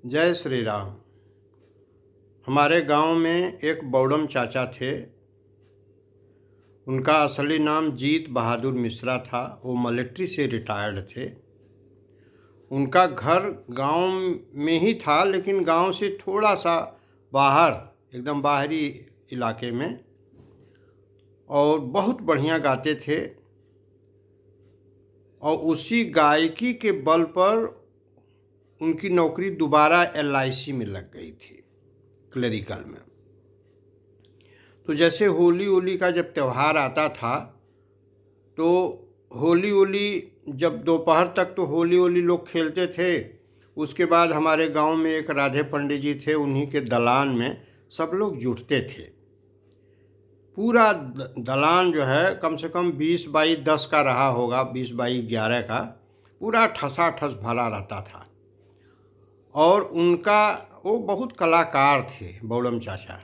जय श्री राम। हमारे गांव में एक बौड़म चाचा थे। उनका असली नाम जीत बहादुर मिश्रा था। वो मिलिट्री से रिटायर्ड थे। उनका घर गांव में ही था, लेकिन गांव से थोड़ा सा बाहर, एकदम बाहरी इलाके में। और बहुत बढ़िया गाते थे। और उसी गायकी के बल पर उनकी नौकरी दोबारा LIC में लग गई थी, क्लरिकल में। तो जैसे होली का जब त्यौहार आता था, तो होली जब दोपहर तक तो होली लोग खेलते थे। उसके बाद हमारे गांव में एक राधे पंडित जी थे, उन्हीं के दलान में सब लोग जुटते थे। पूरा दलान जो है कम से कम 20 बाई 10 का रहा होगा, 20 बाई 11 का, पूरा ठसाठस भरा रहता था। और उनका वो बहुत कलाकार थे। बौड़म चाचा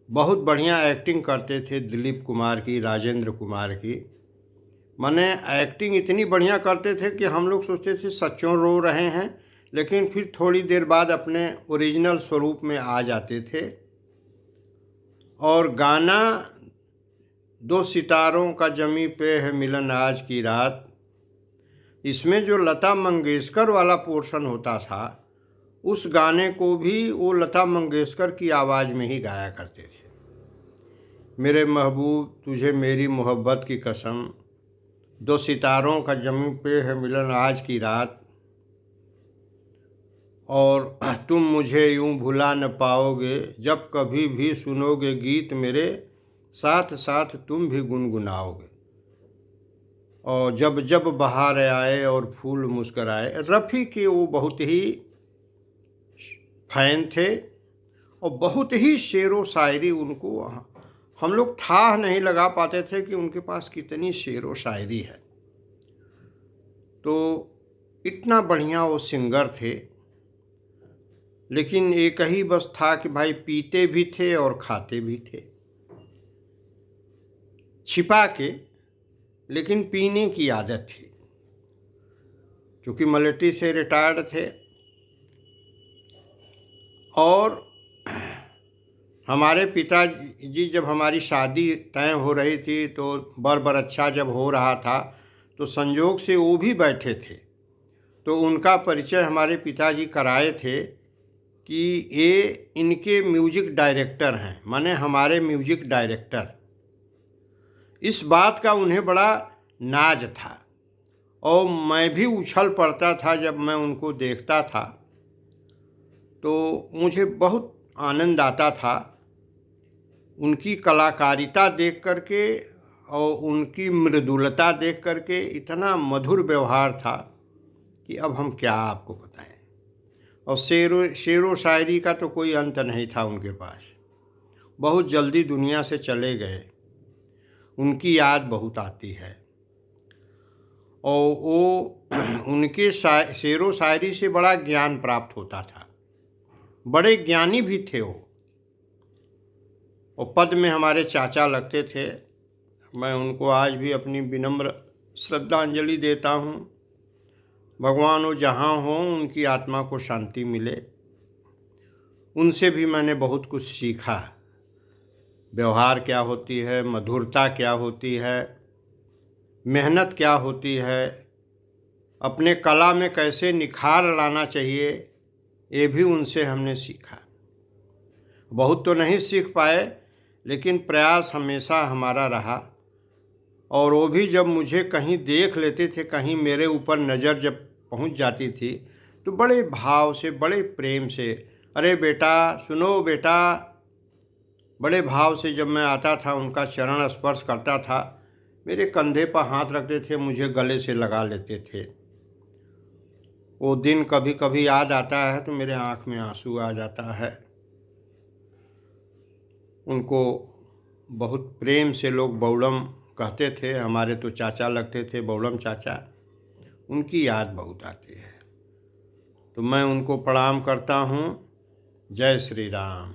बहुत बढ़िया एक्टिंग करते थे, दिलीप कुमार की, राजेंद्र कुमार की। माने एक्टिंग इतनी बढ़िया करते थे कि हम लोग सोचते थे सच्चों रो रहे हैं, लेकिन फिर थोड़ी देर बाद अपने ओरिजिनल स्वरूप में आ जाते थे। और गाना दो सितारों का जमी पे है मिलन आज की रात, इसमें जो लता मंगेशकर वाला पोर्शन होता था, उस गाने को भी वो लता मंगेशकर की आवाज़ में ही गाया करते थे। मेरे महबूब तुझे मेरी मोहब्बत की कसम, दो सितारों का जमी पे है मिलन आज की रात, और तुम मुझे यूं भुला न पाओगे, जब कभी भी सुनोगे गीत मेरे, साथ साथ तुम भी गुनगुनाओगे। और जब जब बहार आए और फूल मुस्कराए। रफ़ी के वो बहुत ही फैन थे और बहुत ही शेरो शायरी उनको हम लोग था नहीं लगा पाते थे कि उनके पास कितनी शेरो शायरी है। तो इतना बढ़िया वो सिंगर थे। लेकिन एक ही बस था कि भाई पीते भी थे और खाते भी थे, छिपा के, लेकिन पीने की आदत थी। क्योंकि मिलिट्री से रिटायर्ड थे। और हमारे पिताजी जब हमारी शादी तय हो रही थी, तो बरच्छा जब हो रहा था, तो संजोग से वो भी बैठे थे। तो उनका परिचय हमारे पिताजी कराए थे कि ये इनके म्यूजिक डायरेक्टर हैं, माने हमारे म्यूजिक डायरेक्टर। इस बात का उन्हें बड़ा नाज था। और मैं भी उछल पड़ता था जब मैं उनको देखता था, तो मुझे बहुत आनंद आता था उनकी कलाकारिता देख करके। और उनकी मृदुलता देख करके इतना मधुर व्यवहार था कि अब हम क्या आपको बताएं। और शेरो शायरी का तो कोई अंत नहीं था उनके पास। बहुत जल्दी दुनिया से चले गए। उनकी याद बहुत आती है। और वो उनके शेरो शायरी से बड़ा ज्ञान प्राप्त होता था। बड़े ज्ञानी भी थे वो। और पद में हमारे चाचा लगते थे। मैं उनको आज भी अपनी विनम्र श्रद्धांजलि देता हूँ। भगवान वो जहाँ हों, उनकी आत्मा को शांति मिले। उनसे भी मैंने बहुत कुछ सीखा। व्यवहार क्या होती है, मधुरता क्या होती है, मेहनत क्या होती है, अपने कला में कैसे निखार लाना चाहिए, ये भी उनसे हमने सीखा। बहुत तो नहीं सीख पाए, लेकिन प्रयास हमेशा हमारा रहा। और वो भी जब मुझे कहीं देख लेते थे, कहीं मेरे ऊपर नज़र जब पहुंच जाती थी, तो बड़े भाव से, बड़े प्रेम से, अरे बेटा सुनो बेटा, बड़े भाव से जब मैं आता था, उनका चरण स्पर्श करता था, मेरे कंधे पर हाथ रखते थे, मुझे गले से लगा लेते थे। वो दिन कभी कभी याद आता है तो मेरे आँख में आंसू आ जाता है। उनको बहुत प्रेम से लोग बौड़म कहते थे। हमारे तो चाचा लगते थे, बौड़म चाचा। उनकी याद बहुत आती है। तो मैं उनको प्रणाम करता हूँ। जय श्री राम।